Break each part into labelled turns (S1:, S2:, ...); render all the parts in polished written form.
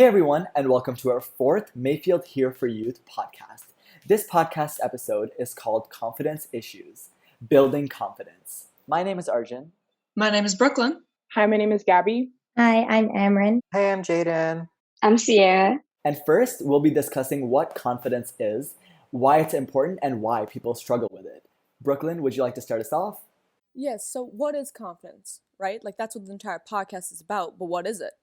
S1: Hey everyone, and welcome to our fourth Mayfield Hear4YOUth podcast. This podcast episode is called Confidence Issues, Building Confidence. My name is Arjun.
S2: My name is Brooklyn.
S3: Hi, my name is Gabby.
S4: Hi, I'm Amrin.
S5: Hey, I'm Jaden.
S6: I'm Cierra.
S1: And first, we'll be discussing what confidence is, why it's important, and why people struggle with it. Brooklyn, would you like to start us off?
S3: Yes, so what is confidence, right? Like that's what the entire podcast is about, but what is it?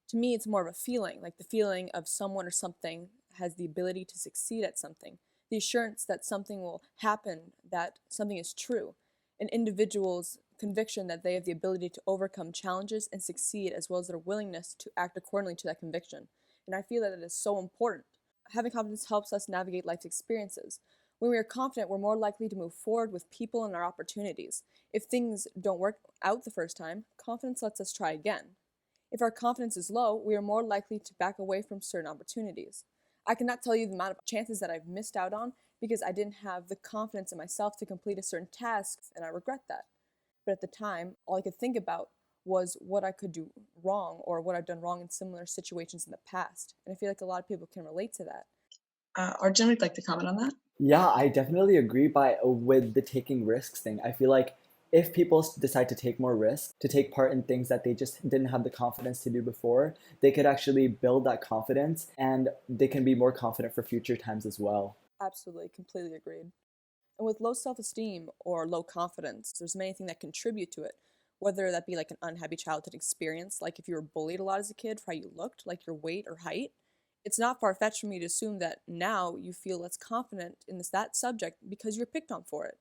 S3: To me, it's more of a feeling, like the feeling of someone or something has the ability to succeed at something, the assurance that something will happen, that something is true, an individual's conviction that they have the ability to overcome challenges and succeed, as well as their willingness to act accordingly to that conviction. And I feel that it is so important. Having confidence helps us navigate life's experiences. When we are confident, we're more likely to move forward with people and our opportunities. If things don't work out the first time, confidence lets us try again. If our confidence is low, we are more likely to back away from certain opportunities. I cannot tell you the amount of chances that I've missed out on because I didn't have the confidence in myself to complete a certain task, and I regret that. But at the time, all I could think about was what I could do wrong or what I've done wrong in similar situations in the past. And I feel like a lot of people can relate to that.
S2: Arjun, would like to comment on that?
S1: Yeah, I definitely agree with the taking risks thing. I feel like if people decide to take more risks, to take part in things that they just didn't have the confidence to do before, they could actually build that confidence and they can be more confident for future times as well.
S3: Absolutely, completely agreed. And with low self-esteem or low confidence, there's many things that contribute to it, whether that be like an unhappy childhood experience, like if you were bullied a lot as a kid for how you looked, like your weight or height. It's not far-fetched for me to assume that now you feel less confident in that subject because you're picked on for it.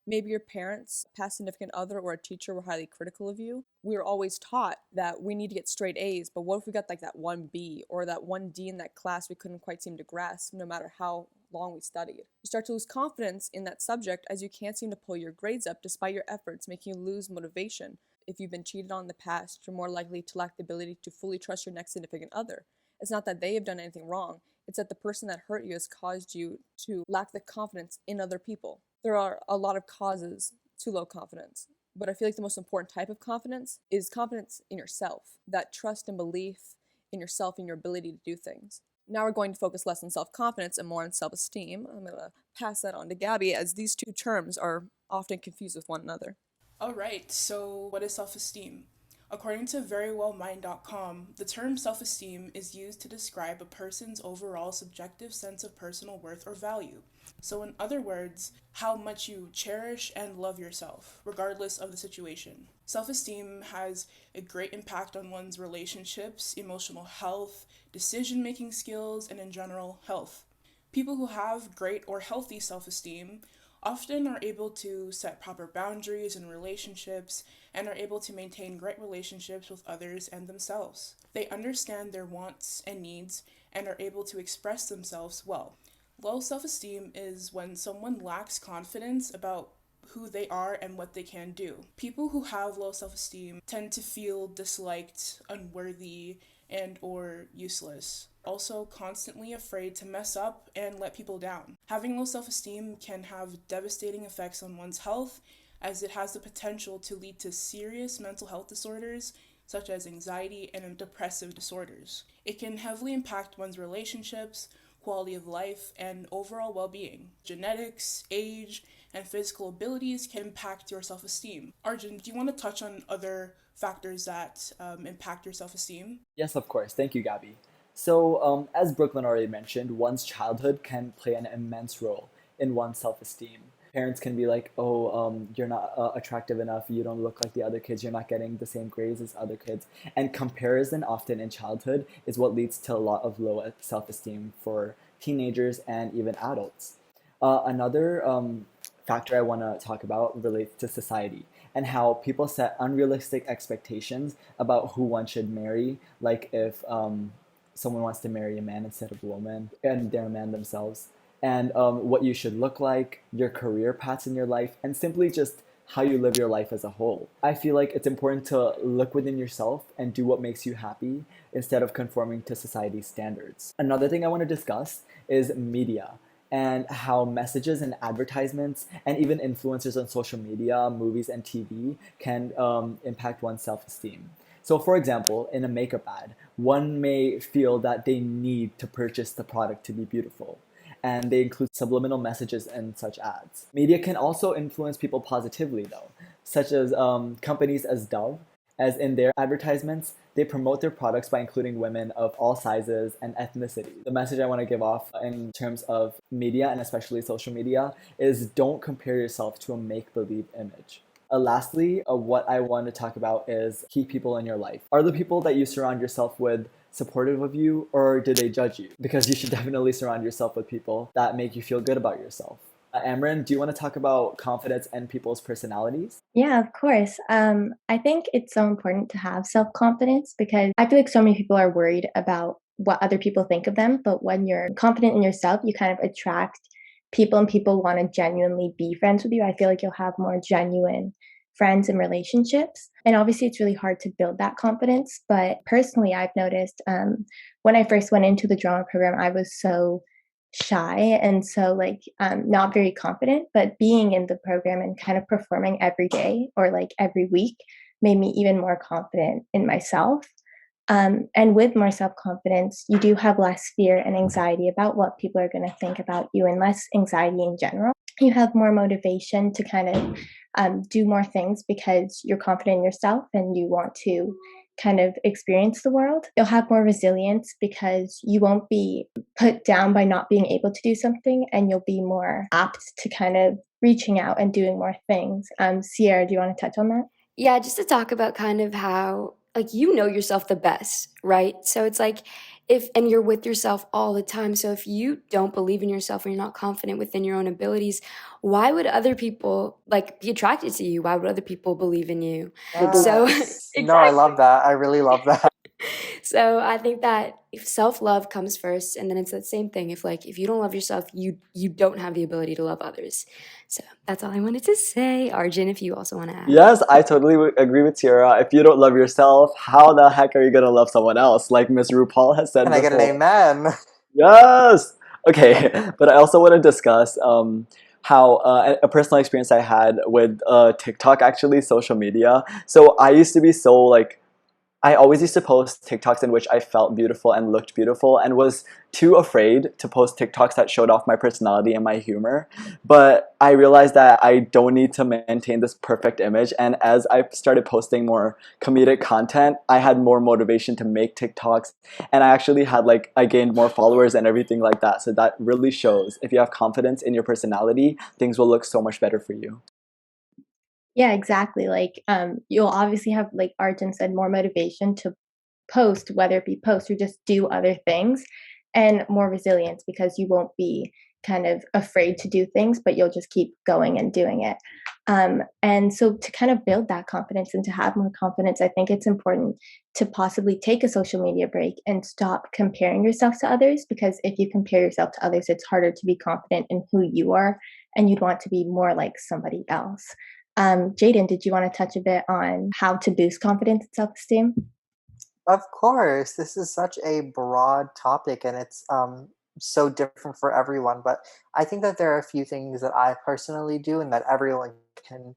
S3: Maybe your parents, past significant other, or a teacher were highly critical of you. We were always taught that we need to get straight A's, but what if we got like that 1B or that 1D in that class we couldn't quite seem to grasp no matter how long we studied? You start to lose confidence in that subject as you can't seem to pull your grades up despite your efforts, making you lose motivation. If you've been cheated on in the past, you're more likely to lack the ability to fully trust your next significant other. It's not that they have done anything wrong, it's that the person that hurt you has caused you to lack the confidence in other people. There are a lot of causes to low confidence, but I feel like the most important type of confidence is confidence in yourself, that trust and belief in yourself and your ability to do things. Now we're going to focus less on self-confidence and more on self-esteem. I'm going to pass that on to Gabby, as these two terms are often confused with one another.
S7: All right, so what is self-esteem? According to verywellmind.com, the term self-esteem is used to describe a person's overall subjective sense of personal worth or value. So in other words, how much you cherish and love yourself, regardless of the situation. Self-esteem has a great impact on one's relationships, emotional health, decision-making skills, and in general, health. People who have great or healthy self-esteem often are able to set proper boundaries in relationships and are able to maintain great relationships with others and themselves. They understand their wants and needs and are able to express themselves well. Low self-esteem is when someone lacks confidence about who they are and what they can do. People who have low self-esteem tend to feel disliked, unworthy, and or useless. Also constantly afraid to mess up and let people down. Having low self-esteem can have devastating effects on one's health, as it has the potential to lead to serious mental health disorders such as anxiety and depressive disorders. It can heavily impact one's relationships, quality of life, and overall well-being. Genetics, age, and physical abilities can impact your self-esteem. Arjun, do you want to touch on other factors that impact your self-esteem?
S1: Yes, of course. Thank you, Gabby. So, as Brooklyn already mentioned, one's childhood can play an immense role in one's self-esteem. Parents can be like, you're not attractive enough, you don't look like the other kids, you're not getting the same grades as other kids. And comparison often in childhood is what leads to a lot of low self-esteem for teenagers and even adults. Another factor I want to talk about relates to society and how people set unrealistic expectations about who one should marry, like if someone wants to marry a man instead of a woman and they're a man themselves, and what you should look like, your career paths in your life, and simply just how you live your life as a whole. I feel like it's important to look within yourself and do what makes you happy instead of conforming to society's standards. Another thing I want to discuss is media and how messages and advertisements and even influencers on social media, movies, and TV can impact one's self-esteem. So, for example, in a makeup ad, one may feel that they need to purchase the product to be beautiful, and they include subliminal messages in such ads. Media can also influence people positively, though, such as companies as Dove, as in their advertisements, they promote their products by including women of all sizes and ethnicities. The message I want to give off in terms of media, and especially social media, is don't compare yourself to a make-believe image. Lastly, what I want to talk about is key people in your life. Are the people that you surround yourself with supportive of you, or do they judge you? Because you should definitely surround yourself with people that make you feel good about yourself. Amrin, do you want to talk about confidence and people's personalities?
S4: Yeah, of course. I think it's so important to have self-confidence because I feel like so many people are worried about what other people think of them. But when you're confident in yourself, you kind of attract people and people want to genuinely be friends with you. I feel like you'll have more genuine friends and relationships. And obviously, it's really hard to build that confidence. But personally, I've noticed when I first went into the drama program, I was so shy and so not very confident, but being in the program and kind of performing every day or like every week made me even more confident in myself. And with more self-confidence, you do have less fear and anxiety about what people are going to think about you and less anxiety in general. You have more motivation to kind of do more things because you're confident in yourself and you want to kind of experience the world. You'll have more resilience because you won't be put down by not being able to do something, and you'll be more apt to kind of reaching out and doing more things. Cierra, do you want to touch on that?
S5: Yeah, just to talk about kind of how, like, you know yourself the best, right? So it's like and you're with yourself all the time. So if you don't believe in yourself and you're not confident within your own abilities, why would other people like be attracted to you? Why would other people believe in you? So
S6: Yes. No, I love that. I really love that.
S5: So I think that if self-love comes first, and then it's that same thing. If you don't love yourself, you don't have the ability to love others. So that's all I wanted to say. Arjun, if you also want to add.
S1: Yes, I totally agree with Cierra. If you don't love yourself, how the heck are you gonna love someone else? Like Miss RuPaul has said
S6: Can I
S1: before.
S6: get an amen?
S1: Yes. Okay, but I also want to discuss how a personal experience I had with TikTok, actually, social media. So I used to be so like, I always used to post TikToks in which I felt beautiful and looked beautiful, and was too afraid to post TikToks that showed off my personality and my humor. But I realized that I don't need to maintain this perfect image, and as I started posting more comedic content, I had more motivation to make TikToks, and I actually had I gained more followers and everything like that. So that really shows if you have confidence in your personality, things will look so much better for you.
S4: Yeah, exactly. You'll obviously have, like Arjun said, more motivation to post, whether it be post or just do other things, and more resilience because you won't be kind of afraid to do things, but you'll just keep going and doing it. And so to kind of build that confidence and to have more confidence, I think it's important to possibly take a social media break and stop comparing yourself to others, because if you compare yourself to others, it's harder to be confident in who you are, and you'd want to be more like somebody else. Jaden, did you want to touch a bit on how to boost confidence and self-esteem?
S6: Of course, this is such a broad topic and it's so different for everyone. But I think that there are a few things that I personally do and that everyone can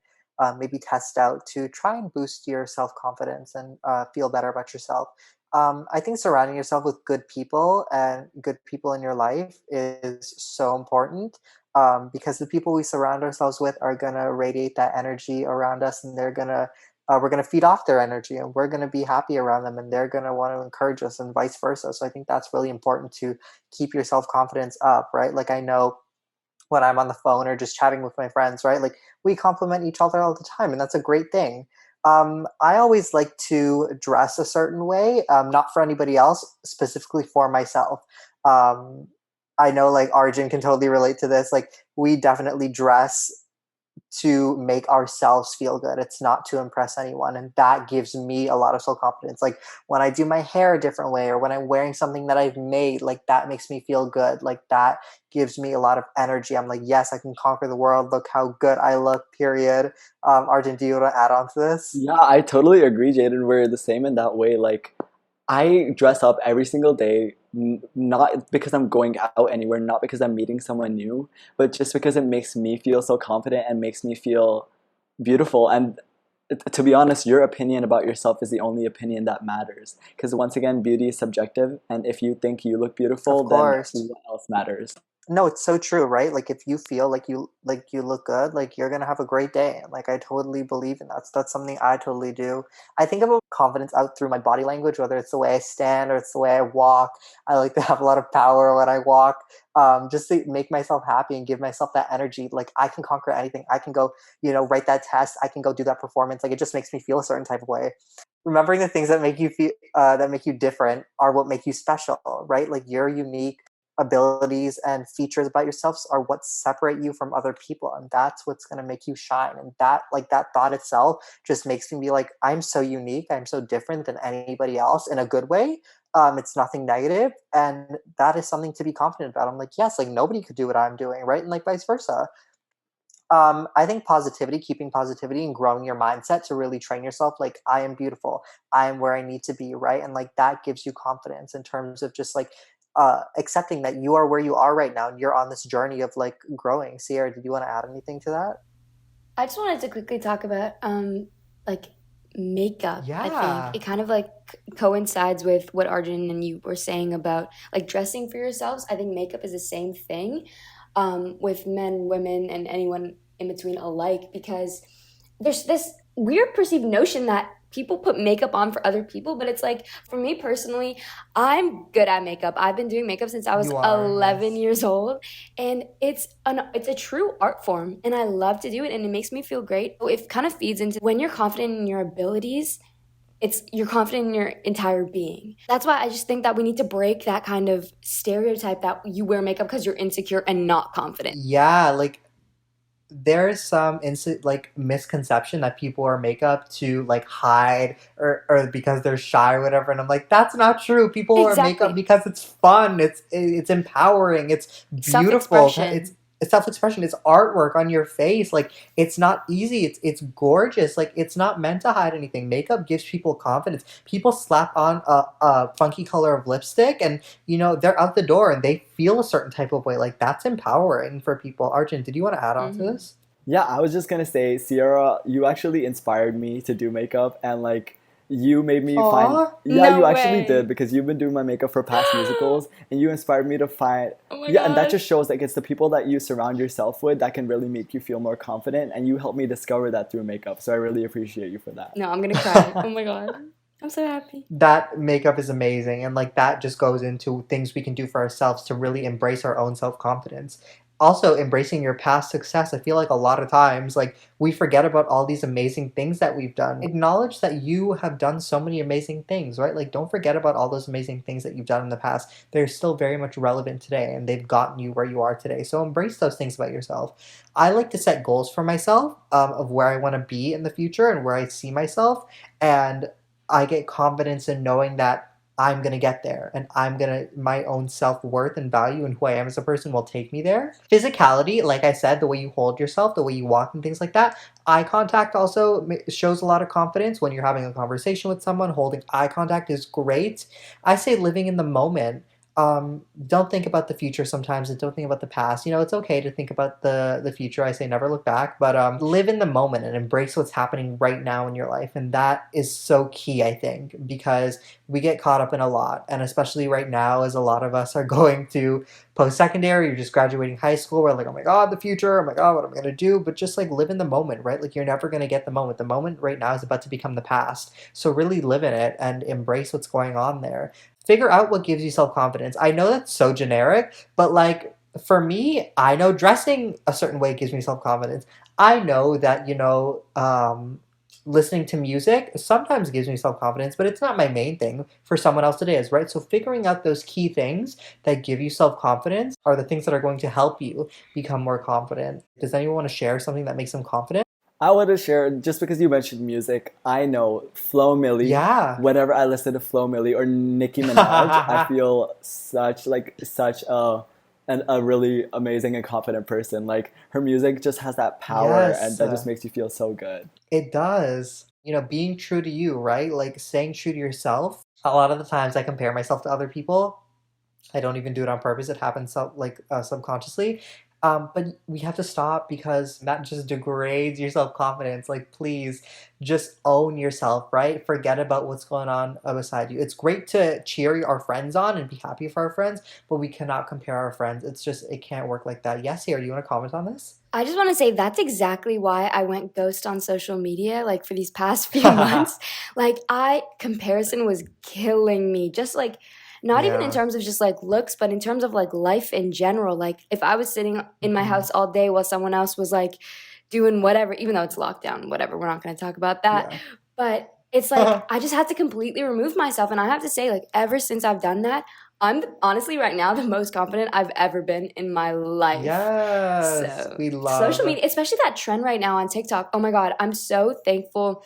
S6: maybe test out to try and boost your self confidence and feel better about yourself. I think surrounding yourself with good people and good people in your life is so important, because the people we surround ourselves with are going to radiate that energy around us, and we're going to feed off their energy, and we're going to be happy around them, and they're going to want to encourage us, and vice versa. So I think that's really important to keep your self-confidence up, right? Like, I know when I'm on the phone or just chatting with my friends, right? Like, we compliment each other all the time, and that's a great thing. I always like to dress a certain way, not for anybody else, specifically for myself. Um, I know, like, Arjun can totally relate to this. Like, we definitely dress to make ourselves feel good. It's not to impress anyone. And that gives me a lot of self confidence. Like, when I do my hair a different way, or when I'm wearing something that I've made, like, that makes me feel good. Like, that gives me a lot of energy. I'm like, yes, I can conquer the world. Look how good I look, period. Arjun, do you want to add on to this?
S1: Yeah, I totally agree, Jaden. We're the same in that way. Like, I dress up every single day, not because I'm going out anywhere, not because I'm meeting someone new, but just because it makes me feel so confident and makes me feel beautiful. And to be honest, your opinion about yourself is the only opinion that matters. Because once again, beauty is subjective, and if you think you look beautiful,
S6: Of
S1: then
S6: course.
S1: what else matters?
S6: No, it's so true, right? Like if you feel like you look good, like you're gonna have a great day. And like I totally believe in that. So that's something I totally do. I think about confidence out through my body language, whether it's the way I stand or it's the way I walk. I like to have a lot of power when I walk. Just to make myself happy and give myself that energy. Like I can conquer anything. I can go, write that test. I can go do that performance. Like it just makes me feel a certain type of way. Remembering the things that make you feel that make you different are what make you special, right? Like your unique abilities and features about yourselves are what separate you from other people, and that's what's going to make you shine. And that, like, that thought itself just makes me be like, I'm so unique, I'm so different than anybody else in a good way. It's nothing negative, and that is something to be confident about. I'm like, yes, like nobody could do what I'm doing, right? And like vice versa. I think positivity, keeping positivity and growing your mindset to really train yourself, like I am beautiful, I am where I need to be, right? And like that gives you confidence in terms of just like accepting that you are where you are right now and you're on this journey of like growing. Sierra, did you want to add anything to that?
S5: I just wanted to quickly talk about like makeup. I
S6: Yeah.
S5: think it kind of like coincides with what Arjun and you were saying about like dressing for yourselves. I think makeup is the same thing with men, women, and anyone in between alike, because there's this weird perceived notion that people put makeup on for other people, but it's like for me personally, I'm good at makeup. I've been doing makeup since I was
S6: You are,
S5: 11
S6: yes.
S5: years old, and it's a true art form, and I love to do it, and it makes me feel great. So it kind of feeds into when you're confident in your abilities, you're confident in your entire being. That's why I just think that we need to break that kind of stereotype that you wear makeup because you're insecure and not confident.
S6: Yeah, like there's some like misconception that people wear makeup to like hide or because they're shy or whatever, and I'm like, that's not true. People wear makeup
S5: Exactly.
S6: because it's fun, it's empowering, it's beautiful,
S5: Self-expression.
S6: it's self-expression, it's artwork on your face. Like it's not easy, it's gorgeous. Like it's not meant to hide anything. Makeup gives people confidence. People slap on a funky color of lipstick and they're out the door and they feel a certain type of way. Like that's empowering for people. Arjun, did you want to add on to
S5: Mhm.
S6: this?
S1: Yeah, I was just gonna say, Sierra, you actually inspired me to do makeup, and like you made me find.
S6: Aw.
S1: Yeah, you
S5: No
S1: actually did
S5: way.
S1: because you've been doing my makeup for past musicals, and you inspired me to find.
S5: Oh my
S1: Yeah, and that
S5: gosh.
S1: just shows like it's the people that you surround yourself with that can really make you feel more confident, and you helped me discover that through makeup. So I really appreciate you for that.
S5: No, I'm gonna cry. Oh my god. I'm so happy.
S6: That makeup is amazing, and like that just goes into things we can do for ourselves to really embrace our own self-confidence. Also embracing your past success. I feel like a lot of times like we forget about all these amazing things that we've done. Acknowledge that you have done so many amazing things, right? Like don't forget about all those amazing things that you've done in the past. They're still very much relevant today and they've gotten you where you are today. So embrace those things about yourself. I like to set goals for myself, of where I want to be in the future and where I see myself, and I get confidence in knowing that I'm gonna get there and my own self worth and value and who I am as a person will take me there. Physicality, like I said, the way you hold yourself, the way you walk and things like that. Eye contact also shows a lot of confidence when you're having a conversation with someone. Holding eye contact is great. I say living in the moment. Don't think about the future sometimes and don't think about the past. It's okay to think about the future. I say never look back, but live in the moment and embrace what's happening right now in your life. And that is so key, I think, because we get caught up in a lot. And especially right now, as a lot of us are going to post-secondary, you're just graduating high school, we're like, oh my God, the future, oh my God, what am I gonna do? But just like live in the moment, right? Like you're never gonna get the moment. The moment right now is about to become the past. So really live in it and embrace what's going on there. Figure out what gives you self-confidence. I know that's so generic, but like for me, I know dressing a certain way gives me self-confidence. I know that, listening to music sometimes gives me self-confidence, but it's not my main thing. For someone else it is, right? So figuring out those key things that give you self-confidence are the things that are going to help you become more confident. Does anyone want to share something that makes them confident?
S1: I want to share, just because you mentioned music, I know Flo Milli.
S6: Yeah.
S1: Whenever I listen to Flo Milli or Nicki Minaj, I feel such a really amazing and confident person. Like her music just has that power, and
S6: Yes,
S1: that just makes you feel so good.
S6: it does. Being true to you, right? Like staying true to yourself. A lot of the times I compare myself to other people. I don't even do it on purpose. It happens subconsciously. But we have to stop because that just degrades your self-confidence. Like, please just own yourself, right? Forget about what's going on beside you. It's great to cheer our friends on and be happy for our friends, but we cannot compare our friends. It's just, it can't work like that. Yes, here, do you want to comment on this?
S5: I just want to say that's exactly why I went ghost on social media like for these past few months. Like comparison was killing me. Just like not even in
S6: Yeah.
S5: terms of just like looks, but in terms of like life in general. Like if I was sitting in my
S6: Mhm.
S5: house all day while someone else was like doing whatever, even though it's lockdown, whatever, we're not going to talk about that.
S6: Yeah.
S5: But it's like I just had to completely remove myself. And I have to say, like, ever since I've done that, I'm honestly right now the most confident I've ever been in my life.
S6: Yes,
S5: So
S6: we
S5: social
S6: love.
S5: media, especially that trend right now on TikTok. Oh my God, I'm so thankful.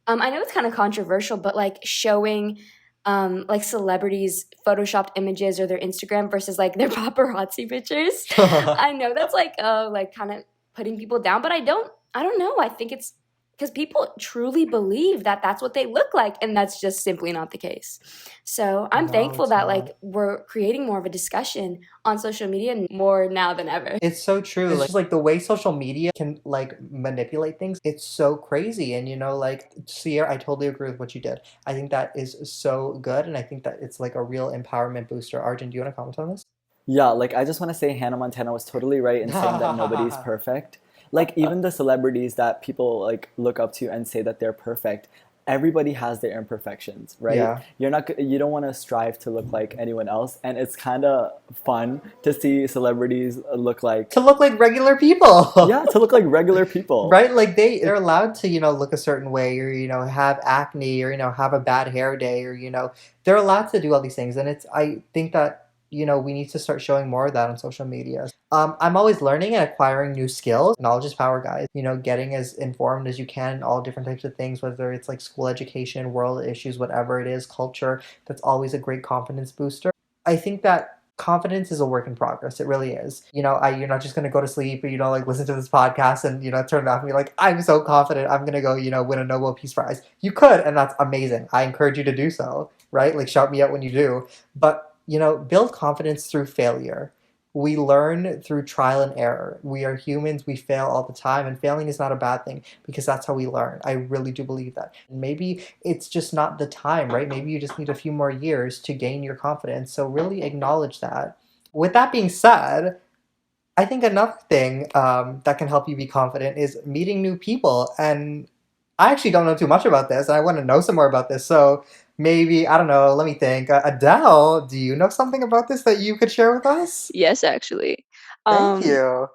S5: I know it's kind of controversial, but like showing like celebrities photoshopped images or their Instagram versus like their paparazzi pictures. I know that's like kind of putting people down, but I don't know. I think it's because people truly believe that that's what they look like, and that's just simply not the case. So I'm
S6: No,
S5: thankful
S6: it's
S5: that
S6: not.
S5: like we're creating more of a discussion on social media more now than ever.
S6: It's so true. It's just like the way social media can like manipulate things. It's so crazy. And like Sierra, I totally agree with what you did. I think that is so good. And I think that it's like a real empowerment booster. Arjun, do you want to comment on this?
S1: Yeah, like I just want to say Hannah Montana was totally right in saying that nobody's perfect. Like even the celebrities that people like look up to and say that they're perfect, everybody has their imperfections, right?
S6: Yeah.
S1: You don't want to strive to look like anyone else, and it's kind of fun to see celebrities look like
S6: To look like regular people.
S1: yeah, to look like regular people.
S6: Right? Like they're allowed to, look a certain way or, have acne or, have a bad hair day or, they're allowed to do all these things. And I think that, we need to start showing more of that on social media. I'm always learning and acquiring new skills. Knowledge is power, guys. Getting as informed as you can, all different types of things, whether it's like school education, world issues, whatever it is, culture, that's always a great confidence booster. I think that confidence is a work in progress. It really is. You're not just gonna go to sleep or like listen to this podcast and turn it off and be like, I'm so confident I'm gonna go win a Nobel Peace Prize. You could, and that's amazing. I encourage you to do so. Right? Like shout me out when you do. But build confidence through failure. We learn through trial and error. We are humans. We fail all the time, and failing is not a bad thing because that's how we learn. I really do believe that. Maybe it's just not the time, right? Maybe you just need a few more years to gain your confidence. So really acknowledge that. With that being said, I think another thing that can help you be confident is meeting new people. And I actually don't know too much about this, and I want to know some more about this. So maybe, I don't know, let me think. Adele, do you know something about this that you could share with us?
S8: Yes, actually.
S6: Thank
S8: Um,
S6: you.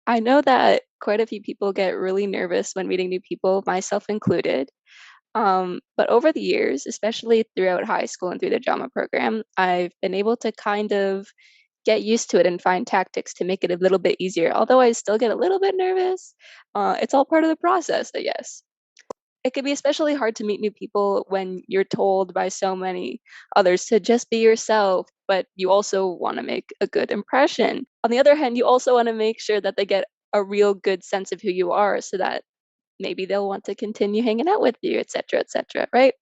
S8: I know that quite a few people get really nervous when meeting new people, myself included. But over the years, especially throughout high school and through the drama program, I've been able to kind of get used to it and find tactics to make it a little bit easier. Although I still get a little bit nervous, it's all part of the process, I guess. It can be especially hard to meet new people when you're told by so many others to just be yourself, but you also want to make a good impression. On the other hand, you also want to make sure that they get a real good sense of who you are so that maybe they'll want to continue hanging out with you, etc., right?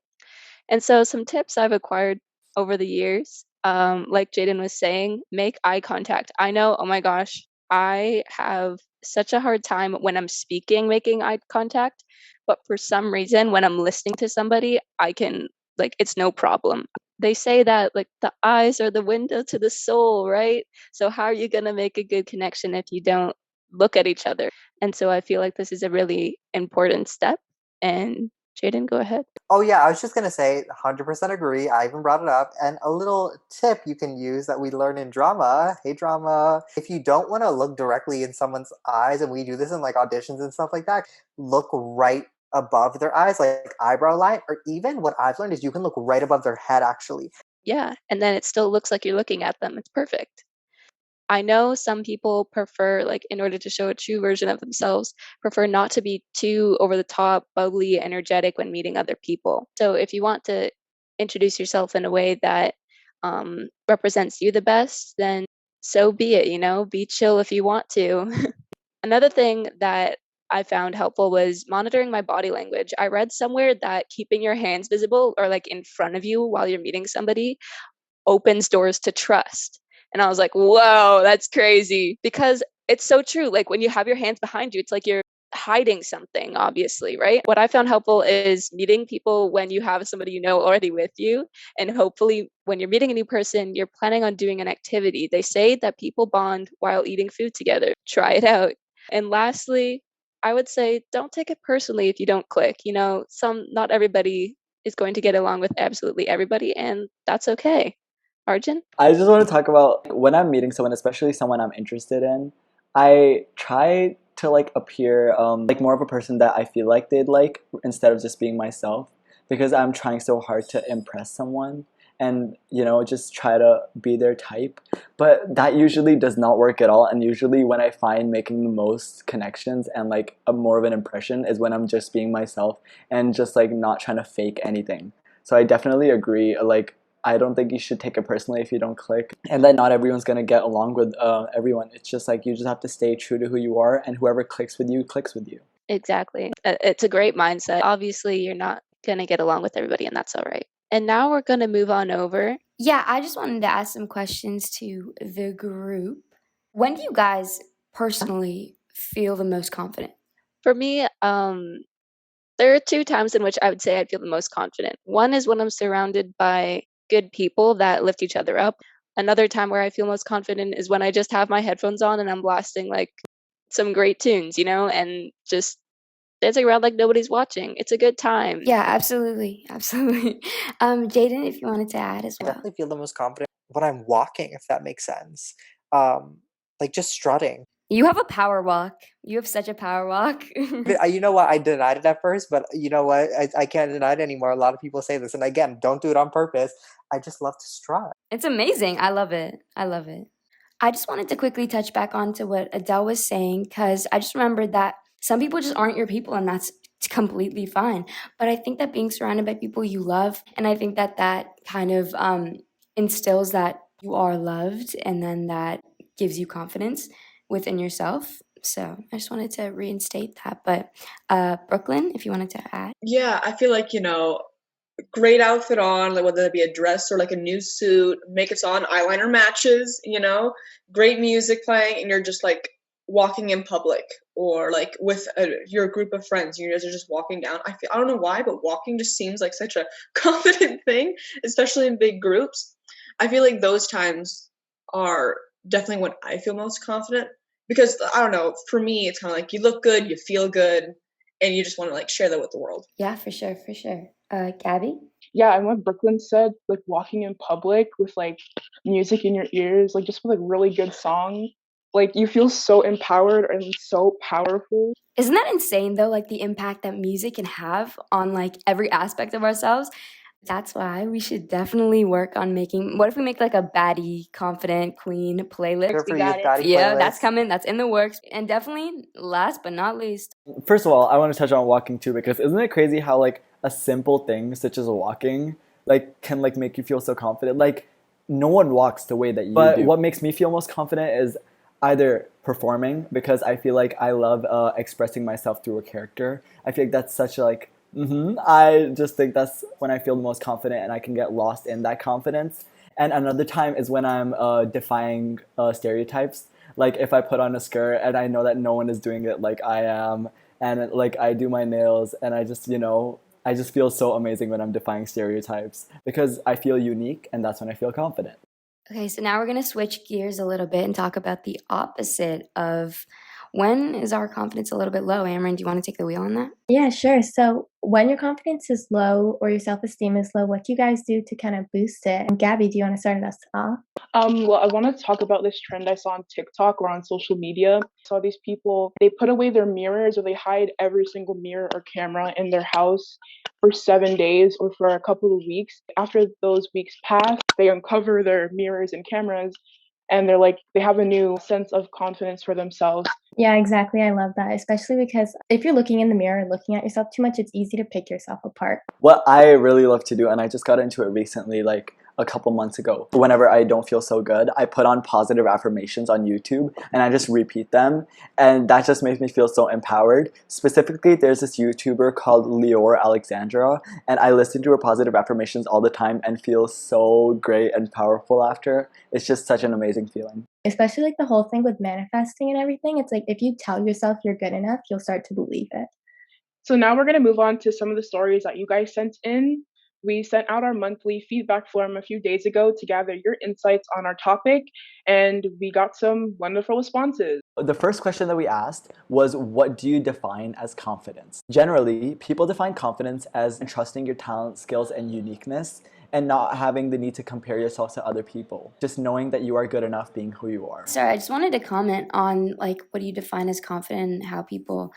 S8: And so, some tips I've acquired over the years, like Jaden was saying, make eye contact. I know, oh my gosh, I have such a hard time when I'm speaking making eye contact, but for some reason, when I'm listening to somebody, I can, like, it's no problem. They say that, like, the eyes are the window to the soul, right? So, how are you going to make a good connection if you don't look at each other? And so, I feel like this is a really important step. And Jaden, go ahead.
S6: Oh yeah, I was just gonna say, 100% agree. I even brought it up. And a little tip you can use that we learn in drama. Hey drama, if you don't want to look directly in someone's eyes, and we do this in like auditions and stuff like that, look right above their eyes, like eyebrow line, or even what I've learned is you can look right above their head actually.
S8: Yeah, and then it still looks like you're looking at them. It's perfect. I know some people prefer, like, in order to show a true version of themselves, prefer not to be too over the top, bubbly, energetic when meeting other people. So if you want to introduce yourself in a way that represents you the best, then so be it, be chill if you want to. Another thing that I found helpful was monitoring my body language. I read somewhere that keeping your hands visible or like in front of you while you're meeting somebody opens doors to trust. And I was like, whoa, that's crazy. Because It's so true. Like when you have your hands behind you, it's like you're hiding something, obviously, right? What I found helpful is meeting people when you have somebody you know already with you. And hopefully, when you're meeting a new person, you're planning on doing an activity. They say that people bond while eating food together. Try it out. And lastly, I would say don't take it personally if you don't click. Not everybody is going to get along with absolutely everybody, and that's okay. Arjun?
S1: I just want to talk about when I'm meeting someone, especially someone I'm interested in, I try to like appear like more of a person that I feel like they'd like instead of just being myself, because I'm trying so hard to impress someone and just try to be their type. But that usually does not work at all, and usually when I find making the most connections and like a more of an impression is when I'm just being myself and just like not trying to fake anything. So I definitely agree, like I don't think you should take it personally if you don't click, and that not everyone's gonna get along with everyone. It's just like you just have to stay true to who you are, and whoever clicks with you clicks with you.
S8: Exactly. It's a great mindset. Obviously, you're not going to get along with everybody, and that's all right. And now we're going to move on over.
S5: Yeah, I just wanted to ask some questions to the group. When do you guys personally feel the most confident?
S8: For me, there are 2 times in which I would say I feel the most confident. One is when I'm surrounded by good people that lift each other up. Another time where I feel most confident is when I just have my headphones on and I'm blasting like some great tunes, and just dancing around like nobody's watching. It's a good time.
S5: Yeah, absolutely. Absolutely. Jaden, if you wanted to add as
S6: I
S5: well.
S6: definitely feel the most confident when I'm walking, if that makes sense. Like just strutting.
S5: You have a power walk. You have such a power walk.
S6: You know what? I denied it at first, but you know what? I can't deny it anymore. A lot of people say this. And again, don't do it on purpose. I just love to strut.
S5: It's amazing. I love it. I love it. I just wanted to quickly touch back on to what Adelle was saying, because I just remembered that some people just aren't your people, and that's completely fine. But I think that being surrounded by people you love, and I think that that kind of instills that you are loved, and then that gives you confidence within yourself. So I just wanted to reinstate that. But Brooklyn, if you wanted to add.
S2: Yeah, I feel like, great outfit on, like whether it be a dress or like a new suit, makeup's on, eyeliner matches, great music playing, and you're just like walking in public or like with your group of friends, you guys are just walking down. I don't know why, but walking just seems like such a confident thing, especially in big groups. I feel like those times are definitely when I feel most confident, because I don't know, for me it's kind of like you look good, you feel good, and you just want to like share that with the world.
S5: Yeah, for sure, for sure. Gabby?
S9: Yeah, and what Brooklyn said, like walking in public with like music in your ears, like just with like really good song, like you feel so empowered and so powerful.
S5: Isn't that insane though, like the impact that music can have on like every aspect of ourselves? That's why we should definitely work on what if we make like a baddie confident queen playlist?
S6: Hear for
S5: We got
S6: Youth
S5: it.
S6: baddie
S5: Yeah,
S6: playlist.
S5: that's coming, that's in the works. And definitely last but not least.
S1: First of all, I want to touch on walking too, because isn't it crazy how like a simple thing such as walking like can like make you feel so confident? Like no one walks the way that you do. But what makes me feel most confident is either performing, because I feel like I love expressing myself through a character. I feel like that's such a like I just think that's when I feel the most confident, and I can get lost in that confidence. And another time is when I'm defying stereotypes. Like if I put on a skirt and I know that no one is doing it like I am, and like I do my nails, and I just I just feel so amazing when I'm defying stereotypes, because I feel unique, and that's when I feel confident.
S5: Okay, so now we're going to switch gears a little bit and talk about the opposite of when is our confidence a little bit low. Amrin, do you want to take the wheel on that?
S4: Yeah, sure. So when your confidence is low or your self-esteem is low, what do you guys do to kind of boost it? And Gabby, do you want to start us off?
S9: Well, I want to talk about this trend I saw on TikTok or on social media. I saw these people, they put away their mirrors, or they hide every single mirror or camera in their house for 7 days or for a couple of weeks. After those weeks pass, they uncover their mirrors and cameras, and they have a new sense of confidence for themselves.
S4: Yeah, exactly. I love that, especially because if you're looking in the mirror and looking at yourself too much, it's easy to pick yourself apart.
S1: What I really love to do, and I just got into it recently, like a couple months ago, whenever I don't feel so good, I put on positive affirmations on YouTube and I just repeat them, and that just makes me feel so empowered. Specifically, there's this YouTuber called Leor Alexandra, and I listen to her positive affirmations all the time and feel so great and powerful after. It's just such an amazing feeling.
S4: Especially like the whole thing with manifesting and everything. It's like if you tell yourself you're good enough, you'll start to believe it.
S9: So now we're going to move on to some of the stories that you guys sent in. We sent out our monthly feedback form a few days ago to gather your insights on our topic, and we got some wonderful responses.
S1: The first question that we asked was, what do you define as confidence? Generally, people define confidence as trusting your talent, skills, and uniqueness, and not having the need to compare yourself to other people. Just knowing that you are good enough being who you are.
S5: Sorry, I just wanted to comment on like what do you define as confident and how people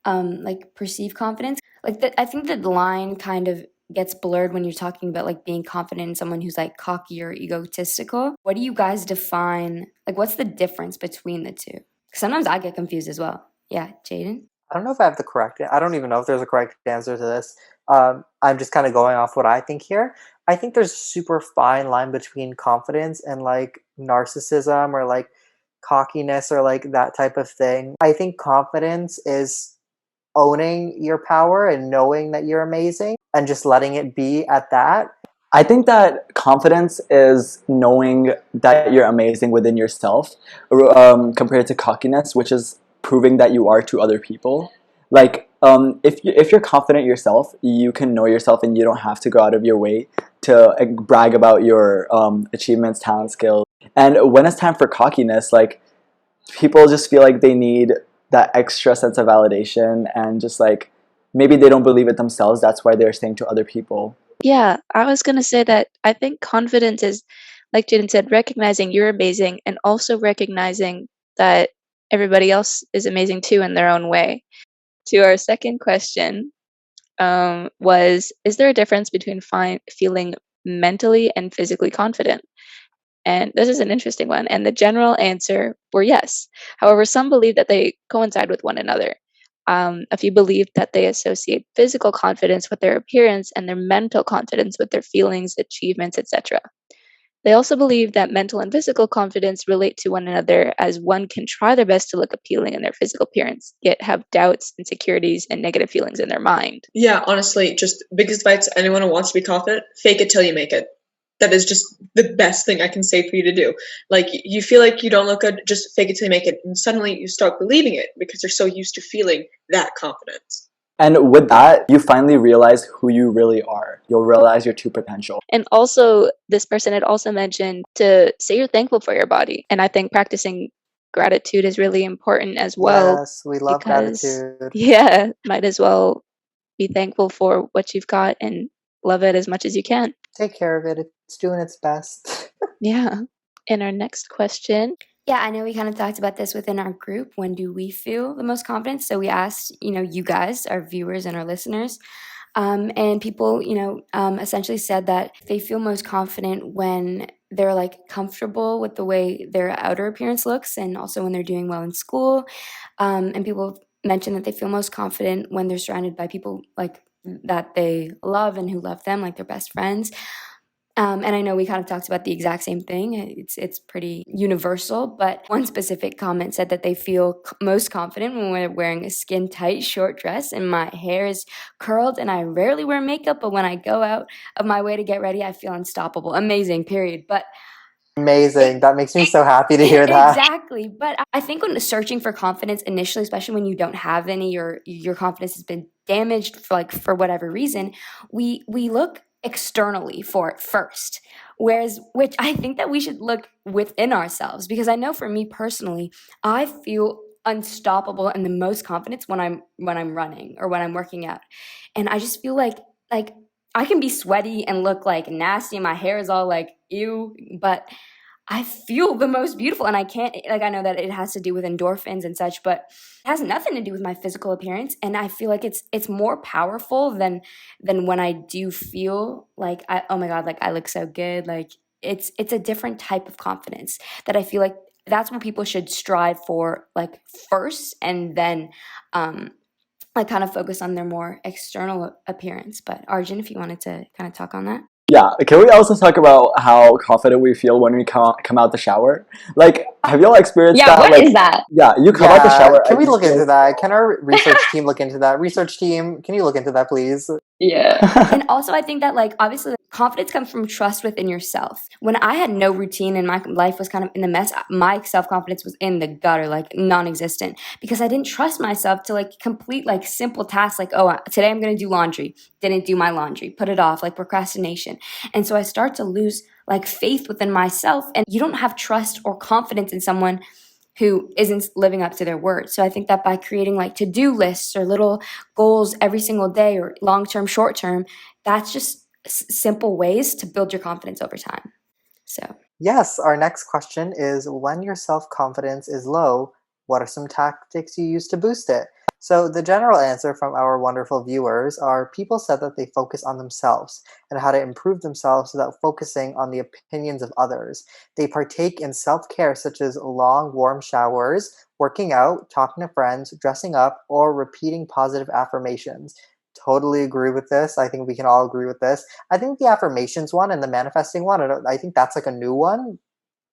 S5: like perceive confidence. Like I think that the line kind of gets blurred when you're talking about like being confident in someone who's like cocky or egotistical. What do you guys define? Like what's the difference between the two? Sometimes I get confused as well. Yeah, Jaden?
S6: I don't know if I have the correct. I don't even know if there's a correct answer to this. I'm just kind of going off what I think here. I think there's a super fine line between confidence and like narcissism or like cockiness or like that type of thing. I think confidence is owning your power and knowing that you're amazing and just letting it be at that.
S1: I think that confidence is knowing that you're amazing within yourself, compared to cockiness, which is proving that you are to other people. Like, if you're confident yourself, you can know yourself, and you don't have to go out of your way to brag about your achievements, talent, skills. And when it's time for cockiness, like, people just feel like they need that extra sense of validation, and just like maybe they don't believe it themselves. That's why they're saying to other people.
S8: Yeah, I was going to say that I think confidence is, like Jaden said, recognizing you're amazing and also recognizing that everybody else is amazing too in their own way. To our second question was, is there a difference between feeling mentally and physically confident? And this is an interesting one. And the general answer were yes. However, some believe that they coincide with one another. A few believe that they associate physical confidence with their appearance and their mental confidence with their feelings, achievements, etc. They also believe that mental and physical confidence relate to one another, as one can try their best to look appealing in their physical appearance, yet have doubts, insecurities, and negative feelings in their mind.
S2: Yeah, honestly, just biggest advice to anyone who wants to be confident, fake it till you make it. That is just the best thing I can say for you to do. Like, you feel like you don't look good, just fake it till you make it. And suddenly you start believing it because you're so used to feeling that confidence.
S1: And with that, you finally realize who you really are. You'll realize your true potential.
S8: And also, this person had also mentioned to say you're thankful for your body. And I think practicing gratitude is really important as well.
S6: Yes, we love gratitude.
S8: Yeah, might as well be thankful for what you've got and love it as much as you can.
S6: Take care of it. It's doing its best.
S8: Yeah. And our next question.
S5: Yeah, I know we kind of talked about this within our group. When do we feel the most confident? So we asked, you guys, our viewers and our listeners, and people, essentially said that they feel most confident when they're like comfortable with the way their outer appearance looks, and also when they're doing well in school. And people mentioned that they feel most confident when they're surrounded by people like that they love and who love them, like their best friends. And I know we kind of talked about the exact same thing. It's pretty universal, but one specific comment said that they feel most confident when we're wearing a skin-tight short dress and my hair is curled and I rarely wear makeup, but when I go out of my way to get ready, I feel unstoppable. Amazing, period. But
S6: amazing. That makes me so happy to hear that.
S5: Exactly. But I think when searching for confidence initially, especially when you don't have any or your confidence has been damaged for whatever reason, we look externally for it first, which I think that we should look within ourselves, because I know for me personally, I feel unstoppable and the most confidence when I'm running or when I'm working out, and I just feel like I can be sweaty and look like nasty and my hair is all like ew, but I feel the most beautiful, and I can't, I know that it has to do with endorphins and such, but it has nothing to do with my physical appearance. And I feel like it's more powerful than when I do feel like, oh my God, like I look so good. Like it's a different type of confidence that I feel like that's what people should strive for, like first, and then, kind of focus on their more external appearance. But Arjun, if you wanted to kind of talk on that.
S1: Yeah, can we also talk about how confident we feel when we come out the shower? Like, have y'all experienced that?
S10: Yeah, what is that?
S1: Yeah, you come out the shower.
S6: Can we look into that? Can our research team look into that? Research team, can you look into that, please?
S10: Yeah.
S5: And also, I think that, obviously, confidence comes from trust within yourself. When I had no routine and my life was kind of in the mess, my self-confidence was in the gutter, like non-existent, because I didn't trust myself to like complete like simple tasks like, oh, today I'm going to do laundry. Didn't do my laundry, put it off, like procrastination. And so I start to lose like faith within myself, and you don't have trust or confidence in someone who isn't living up to their word. So I think that by creating like to-do lists or little goals every single day or long-term, short-term, that's just simple ways to build your confidence over time. So
S6: Yes, our next question is, when your self-confidence is low, what are some tactics you use to boost it? So the general answer from our wonderful viewers are, people said that they focus on themselves and how to improve themselves without focusing on the opinions of others. They partake in self-care such as long warm showers, working out, talking to friends, dressing up, or repeating positive affirmations. Totally agree with this. I think we can all agree with this. I think the affirmations one and the manifesting one, I think that's like a new one,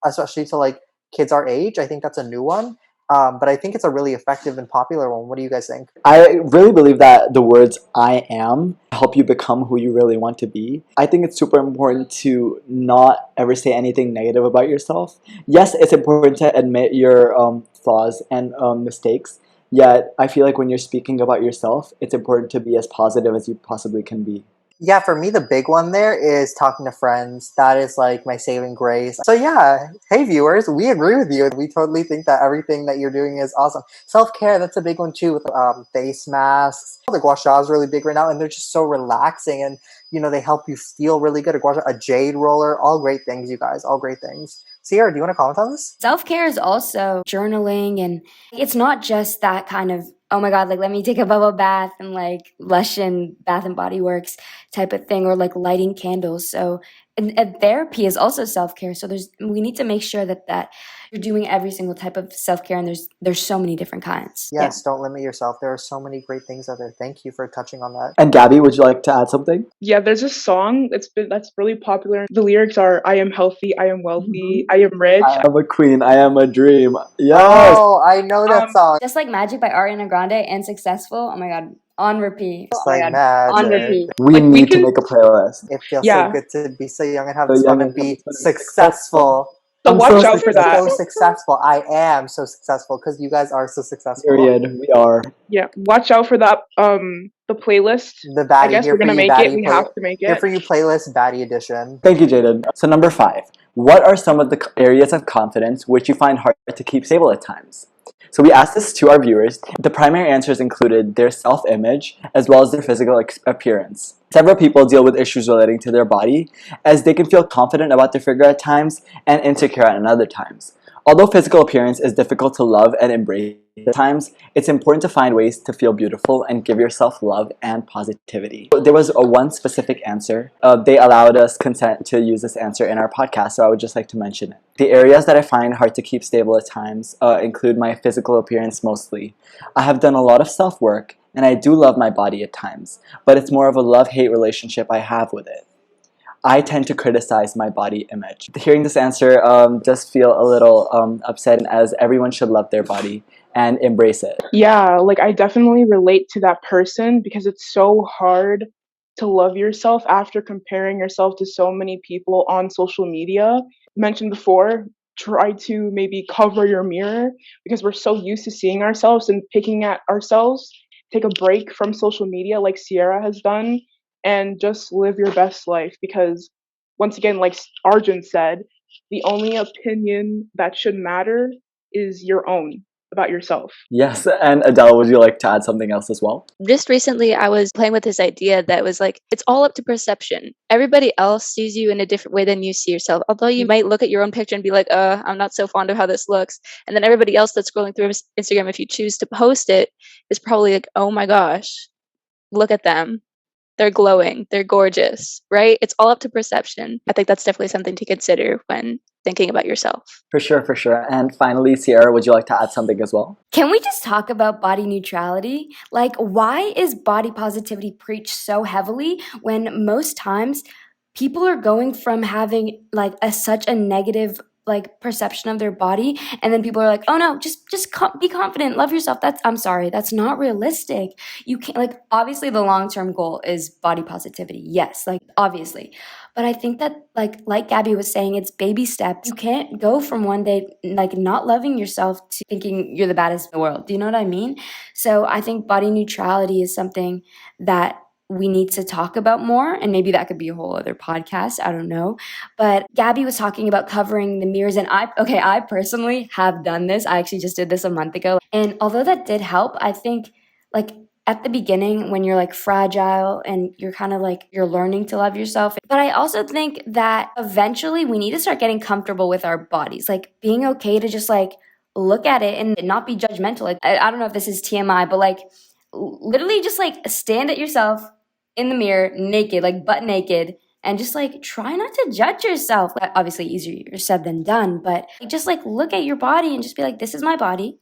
S6: especially to like kids our age. I think that's a new one. But I think it's a really effective and popular one. What do you guys think?
S1: I really believe that the words I am help you become who you really want to be. I think it's super important to not ever say anything negative about yourself. Yes, it's important to admit your flaws and mistakes. Yet, I feel like when you're speaking about yourself, it's important to be as positive as you possibly can be.
S6: Yeah, for me, the big one there is talking to friends. That is like my saving grace. So yeah, hey viewers, we agree with you. We totally think that everything that you're doing is awesome. Self-care, that's a big one too, with face masks. The gua sha is really big right now, and they're just so relaxing, and you know, they help you feel really good. A gua sha, a jade roller, all great things, you guys, all great things. Cierra, do you want to comment on this?
S5: self-care is also journaling, and it's not just that kind of, oh my God, like let me take a bubble bath and like Lush and Bath and Body Works type of thing, or like lighting candles. So and therapy is also self-care. So we need to make sure that you're doing every single type of self-care, and there's so many different kinds.
S6: Yes, don't limit yourself. There are so many great things out there. Thank you for touching on that.
S1: And Gabby, would you like to add something?
S9: Yeah, there's a song that's really popular. The lyrics are, I am healthy, I am wealthy, I am rich.
S1: I am a queen, I am a dream. Yes!
S6: Oh, I know that song.
S5: Just Like Magic by Ariana Grande and Successful. Oh my God, on repeat.
S6: Just
S5: Oh my
S6: like
S5: God, on
S6: magic.
S5: repeat.
S1: We
S9: Like, we
S1: need to
S9: can-
S1: make a playlist.
S6: It feels
S9: Yeah.
S6: so good to be so young and have
S1: So
S6: this fun
S1: young
S6: and
S1: and
S6: be
S1: have fun.
S6: successful.
S9: So
S1: I'm
S9: watch
S1: so
S9: out for that.
S6: So successful. I am so successful because you guys are so successful.
S1: Period. We are.
S9: Yeah, watch out for that. The playlist.
S6: The baddie,
S9: I guess
S6: here
S9: we're
S6: for
S9: gonna
S6: you,
S9: make
S6: baddie
S9: it. We
S6: play-
S9: have to make
S6: Here
S9: it.
S6: for you playlist, baddie edition.
S1: Thank you, Jaden. So number 5, what are some of the areas of confidence which you find hard to keep stable at times? So we asked this to our viewers. The primary answers included their self-image as well as their physical appearance. Several people deal with issues relating to their body, as they can feel confident about their figure at times and insecure at other times. Although physical appearance is difficult to love and embrace at times, it's important to find ways to feel beautiful and give yourself love and positivity. There was one specific answer. They allowed us consent to use this answer in our podcast, so I would just like to mention it. The areas that I find hard to keep stable at times include my physical appearance mostly. I have done a lot of self-work, and I do love my body at times, but it's more of a love-hate relationship I have with it. I tend to criticize my body image. Hearing this answer just feel a little upset, as everyone should love their body and embrace it.
S9: Yeah, like I definitely relate to that person because it's so hard to love yourself after comparing yourself to so many people on social media. Mentioned before, try to maybe cover your mirror because we're so used to seeing ourselves and picking at ourselves. Take a break from social media like Cierra has done and just live your best life, because once again, like Arjun said, the only opinion that should matter is your own about yourself.
S1: Yes, and Adele, would you like to add something else as well?
S8: Just recently, I was playing with this idea that was like, it's all up to perception. Everybody else sees you in a different way than you see yourself. Although you might look at your own picture and be like, I'm not so fond of how this looks. And then everybody else that's scrolling through Instagram, if you choose to post it, is probably like, oh my gosh, look at them. They're glowing. They're gorgeous, right? It's all up to perception. I think that's definitely something to consider when thinking about yourself.
S1: For sure, for sure. And finally, Cierra, would you like to add something as well?
S5: Can we just talk about body neutrality? Like, why is body positivity preached so heavily when most times people are going from having like such a negative like perception of their body, and then people are like, oh no, just be confident, love yourself. I'm sorry, that's not realistic. You can't, like, obviously the long-term goal is body positivity, yes, like obviously, But I think that like Gabby was saying, it's baby steps. You can't go from one day like not loving yourself to thinking you're the baddest in the world. Do you know what I mean? So I think body neutrality is something that we need to talk about more, and maybe that could be a whole other podcast. I don't know. But Gabby was talking about covering the mirrors, and I personally have done this. I actually just did this a month ago. And although that did help, I think like at the beginning when you're like fragile and you're kind of like you're learning to love yourself. But I also think that eventually we need to start getting comfortable with our bodies, like being okay to just like look at it and not be judgmental. Like I don't know if this is TMI, but like literally just like stand at yourself in the mirror naked, like butt naked, and just like try not to judge yourself. Obviously easier said than done, but just like look at your body and just be like, this is my body,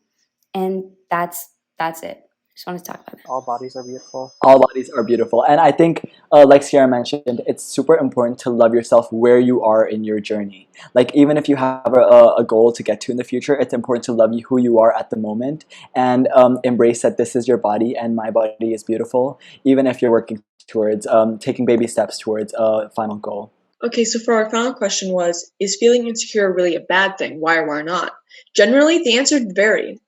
S5: and that's it. Just wanted to talk about that.
S6: All bodies are beautiful.
S1: All bodies are beautiful. And I think, like Cierra mentioned, it's super important to love yourself where you are in your journey. Like, even if you have a goal to get to in the future, it's important to love who you are at the moment and embrace that this is your body and my body is beautiful, even if you're working towards taking baby steps towards a final goal.
S2: Okay, so for our final question was, is feeling insecure really a bad thing? Why or why not? Generally, the answer varied.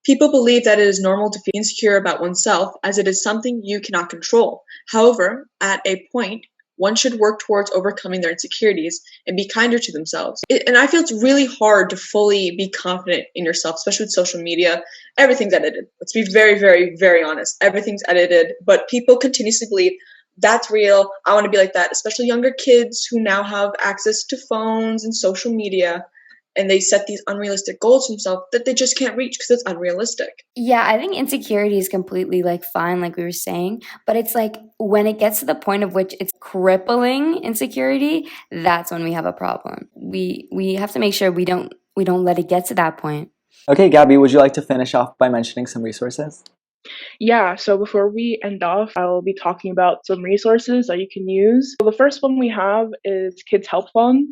S2: People believe that it is normal to feel insecure about oneself as it is something you cannot control. However, at a point, one should work towards overcoming their insecurities and be kinder to themselves. And I feel it's really hard to fully be confident in yourself, especially with social media. Everything's edited. Let's be very, very, very honest. Everything's edited, but people continuously believe that's real. I want to be like that, especially younger kids who now have access to phones and social media. And they set these unrealistic goals for themselves that they just can't reach because it's unrealistic.
S5: Yeah, I think insecurity is completely like fine, like we were saying. But it's like when it gets to the point of which it's crippling insecurity, that's when we have a problem. We have to make sure we don't let it get to that point.
S1: Okay, Gabby, would you like to finish off by mentioning some resources?
S9: Yeah, so before we end off, I'll be talking about some resources that you can use. So the first one we have is Kids Help Phone.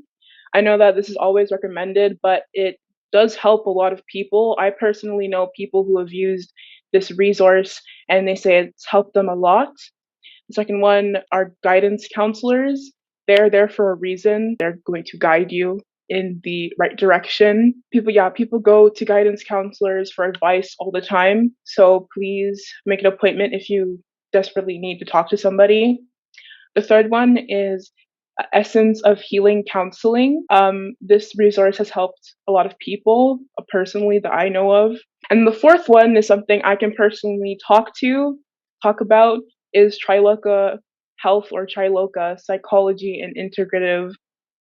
S9: I know that this is always recommended, but it does help a lot of people. I personally know people who have used this resource and they say it's helped them a lot. The second one are guidance counselors. They're there for a reason. They're going to guide you in the right direction. People go to guidance counselors for advice all the time. So please make an appointment if you desperately need to talk to somebody. The third one is Essence of Healing Counseling. This resource has helped a lot of people personally that I know of. And the fourth one is something I can personally talk about is Triloka Health or Triloka Psychology and Integrative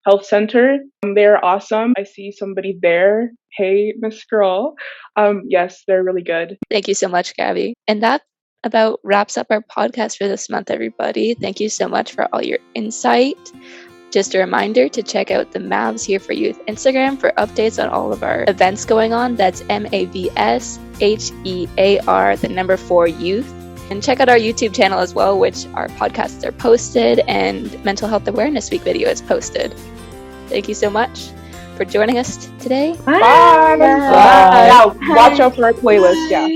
S9: Health Center. They're awesome. I see somebody there. Hey, Miss Girl. Yes, they're really good.
S8: Thank you so much, Gabby. And that about wraps up our podcast for this month, everybody. Thank you so much for all your insight. Just a reminder to check out the Mavs Here for Youth Instagram for updates on all of our events going on. That's MAVSHEAR 4 Youth. And check out our YouTube channel as well, which our podcasts are posted and Mental Health Awareness Week video is posted. Thank you so much for joining us today.
S9: Bye. Bye. Yeah, watch out for our playlist. Yeah.